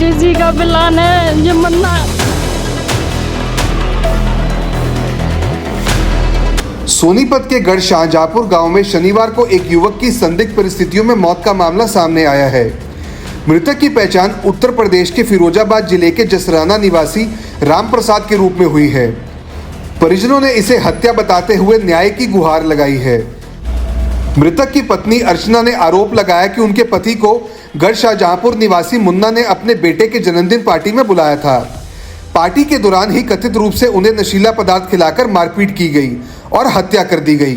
कुछ इसी का प्लान है जो मन्ना। सोनीपत के गढ़ शाहजहांपुर गांव में शनिवार को एक युवक की संदिग्ध परिस्थितियों में मौत का मामला सामने आया है। मृतक की पहचान उत्तर प्रदेश के फिरोजाबाद जिले के जसराना निवासी राम प्रसाद के रूप में हुई है। परिजनों ने इसे हत्या बताते हुए न्याय की गुहार लगाई है। मृतक की पत्नी अर्चना ने आरोप लगाया कि उनके पति को गढ़ शाहजहांपुर निवासी मुन्ना ने अपने बेटे के जन्मदिन पार्टी में बुलाया था। पार्टी के दौरान ही कथित रूप से उन्हें नशीला पदार्थ खिलाकर मारपीट की गई और हत्या कर दी गई।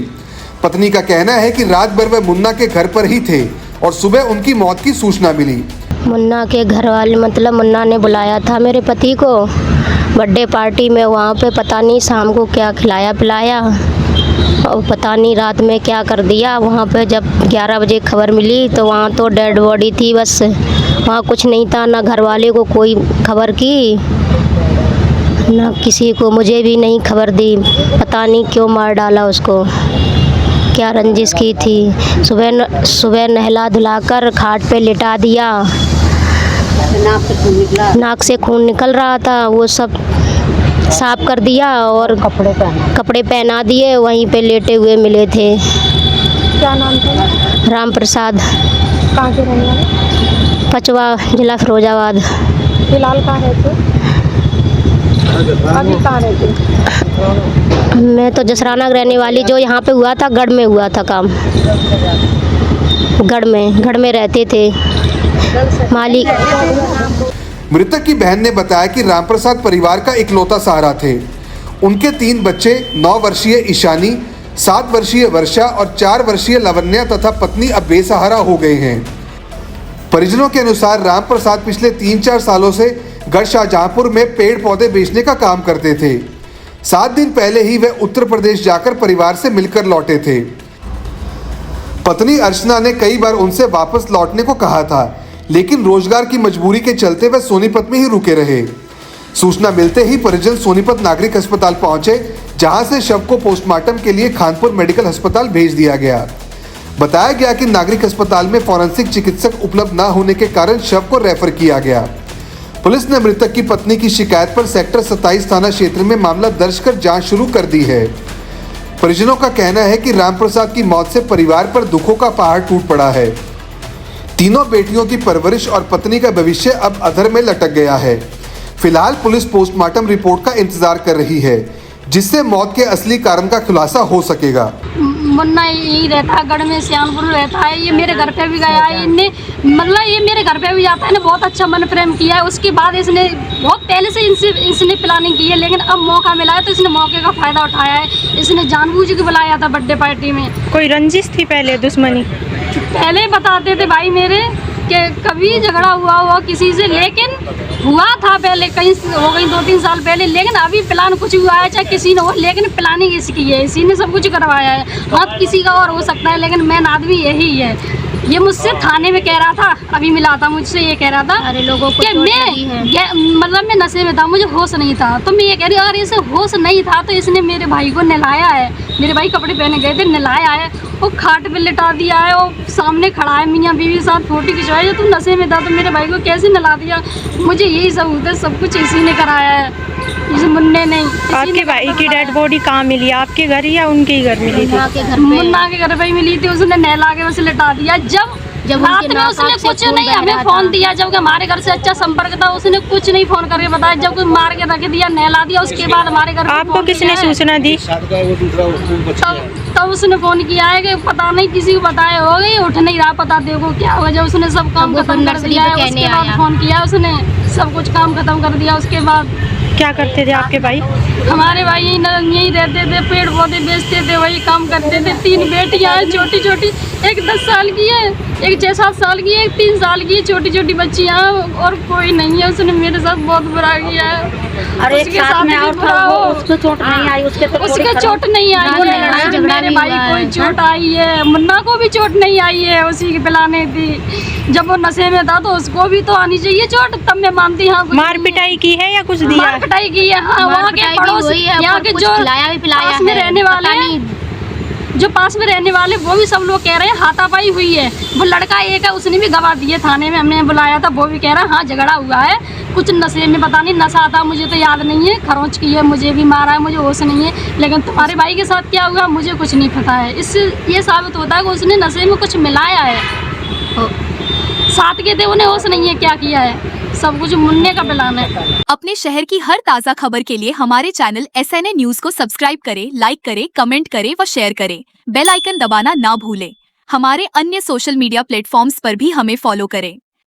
पत्नी का कहना है कि रात भर वह मुन्ना के घर पर ही थे और सुबह उनकी मौत की सूचना मिली। मुन्ना के घर वाले मुन्ना ने बुलाया था मेरे पति को बर्थडे पार्टी में। वहाँ पे पता नहीं शाम को क्या खिलाया पिलाया और पता नहीं रात में क्या कर दिया। वहाँ पे जब 11 बजे खबर मिली तो वहाँ तो डेड बॉडी थी, बस वहाँ कुछ नहीं था। ना घर वाले को कोई खबर की ना किसी को, मुझे भी नहीं खबर दी। पता नहीं क्यों मार डाला उसको, क्या रंजिश की थी। सुबह नहला धुलाकर खाट पे लिटा दिया। नाक से खून निकल रहा था, वो सब साफ कर दिया और कपड़े पहना दिए। वहीं पे लेटे हुए मिले थे। क्या नाम था? राम प्रसाद। कहाँ के रहने वाले? पचवा, जिला फिरोजाबाद। फिलहाल कहाँ रहते? अभी कहाँ रहते? मैं तो जसराना रहने वाली। जो यहाँ पे हुआ था गढ़ में हुआ था काम, गढ़ में रहते थे मालिक। मृतक की बहन ने बताया कि रामप्रसाद परिवार का इकलौता सहारा थे। उनके 3 बच्चे 9 वर्षीय ईशानी, 7 वर्षीय वर्षा और 4 वर्षीय लावण्या तथा पत्नी अब बेसहारा हो गए हैं। परिजनों के अनुसार रामप्रसाद पिछले 3-4 सालों से गढ़ शाहजहांपुर में पेड़ पौधे बेचने का काम करते थे। 7 दिन पहले ही वह उत्तर प्रदेश जाकर परिवार से मिलकर लौटे थे। पत्नी अर्चना ने कई बार उनसे वापस लौटने को कहा था, लेकिन रोजगार की मजबूरी के चलते वह सोनीपत में ही रुके रहे। सूचना मिलते ही परिजन सोनीपत नागरिक अस्पताल पहुंचे, जहां से शव को पोस्टमार्टम के लिए खानपुर मेडिकल अस्पताल भेज दिया गया। बताया गया कि नागरिक अस्पताल में फॉरेंसिक चिकित्सक उपलब्ध न होने के कारण शव को रेफर किया गया। पुलिस ने मृतक की पत्नी की शिकायत पर सेक्टर 27 थाना क्षेत्र में मामला दर्ज कर जांच शुरू कर दी है। परिजनों का कहना है कि रामप्रसाद की मौत से परिवार पर दुखों का पहाड़ टूट पड़ा है। तीनों बेटियों की परवरिश और पत्नी का भविष्य अब अधर में लटक गया है। फिलहाल पुलिस पोस्टमार्टम रिपोर्ट का इंतजार कर रही है, जिससे मौत के असली कारण का खुलासा हो सकेगा। मुन्ना यही रहता है, गढ़ में सियानपुर रहता है। ये मेरे घर पे भी गया है, मतलब ये मेरे घर पे भी जाता है ना। बहुत अच्छा मन प्रेम किया है। उसके बाद इसने बहुत पहले से इसने प्लानिंग की है, लेकिन अब मौका मिला है तो इसने मौके का फ़ायदा उठाया है। इसने जानबूझ के बुलाया था बर्थडे पार्टी में। कोई रंजिश थी पहले, दुश्मनी? पहले बताते थे भाई मेरे कि कभी झगड़ा हुआ किसी से, लेकिन हुआ था पहले कहीं हो गई 2-3 साल पहले। लेकिन अभी प्लान कुछ हुआ है, चाहे किसी ने हो, लेकिन प्लानिंग इसकी है। इसी ने सब कुछ करवाया है। हाथ किसी का और हो सकता है, लेकिन मेन आदमी यही है। ये मुझसे थाने में कह रहा था, अभी मिला था मुझसे, ये कह रहा था अरे लोगों को कि मैं नशे में था, मुझे होश नहीं था। तो मैं ये कह रही हूँ, अगर इसे होश नहीं था तो इसने मेरे भाई को नहलाया है। मेरे भाई कपड़े पहने गए थे, नहलाया है, वो खाट पे लिटा दिया है, वो सामने खड़ा है मियाँ बीवी साथ फोटो खिंचवाई। तुम नशे में था तो मेरे भाई को कैसे नहला दिया? मुझे यही सबूत है, सब कुछ इसी ने कराया है, इस मुन्ने ने। आपके भाई की डेड बॉडी कहाँ मिली? आपके घर या उनके घर मिली थी? मुन्ना के घर पे ही मिली थी। उसने नहला के बस लिटा दिया। जब रात में उसने कुछ नहीं हमें फोन दिया, जबकि हमारे घर से अच्छा संपर्क था, उसने कुछ नहीं फोन करके बताया। जब कुछ मार के रख दिया, नहला दिया, उसके बाद हमारे घर आपको किसने सूचना दी? तब उसने फोन किया है कि पता नहीं किसी को बताया हो गई, उठ नहीं रहा, पता देखो क्या हुआ। जब उसने सब काम खत्म कर दिया है, उसके बाद फोन किया उसने, सब कुछ काम खत्म कर दिया। उसके बाद क्या करते थे आपके भाई? हमारे भाई यहीं रहते थे, पेड़ पौधे बेचते थे, वही काम करते थे। 3 बेटियां हैं छोटी छोटी, एक 10 साल की है, एक 6-7 साल की है, एक 3 साल की है, छोटी छोटी बच्चियां, और कोई नहीं है। उसने मेरे साथ बहुत बुरा किया है। अरे उसके साथ में और था, उसको चोट नहीं आई, उसके चोट नहीं आई है। मेरे भाई को चोट आई है, मुन्ना को भी चोट नहीं आई है, उसी की पिलाने थी। जब वो नशे में था तो उसको भी तो आनी चाहिए चोट, तब मैं मानती। हाँ, मार पिटाई की है या कुछ दिया? मार पिटाई की है। हाँ, वहाँ के पड़ोस, यहाँ के जो पास में रहने वाले हैं, जो पास में रहने वाले वो भी सब लोग कह रहे हैं हाथापाई हुई है। वो लड़का एक है, उसने भी गवाह दिए थाने में, हमने बुलाया था, वो भी कह रहा है हाँ झगड़ा हुआ है, कुछ नशे में, पता नहीं नशा था, मुझे तो याद नहीं है, खरोंच की है, मुझे भी मारा है, मुझे होश नहीं है। लेकिन तुम्हारे भाई के साथ क्या हुआ मुझे कुछ नहीं पता है। इससे ये साबित होता है कि उसने नशे में कुछ मिलाया है। साथ के थे, उन्हें होश नहीं है क्या किया है, सब कुछ मुन्ने का प्लान है। अपने शहर की हर ताज़ा खबर के लिए हमारे चैनल SNA न्यूज़ को सब्सक्राइब करें, लाइक करें, कमेंट करें व शेयर करें। बेल आइकन दबाना ना भूलें। हमारे अन्य सोशल मीडिया प्लेटफॉर्म्स पर भी हमें फॉलो करें।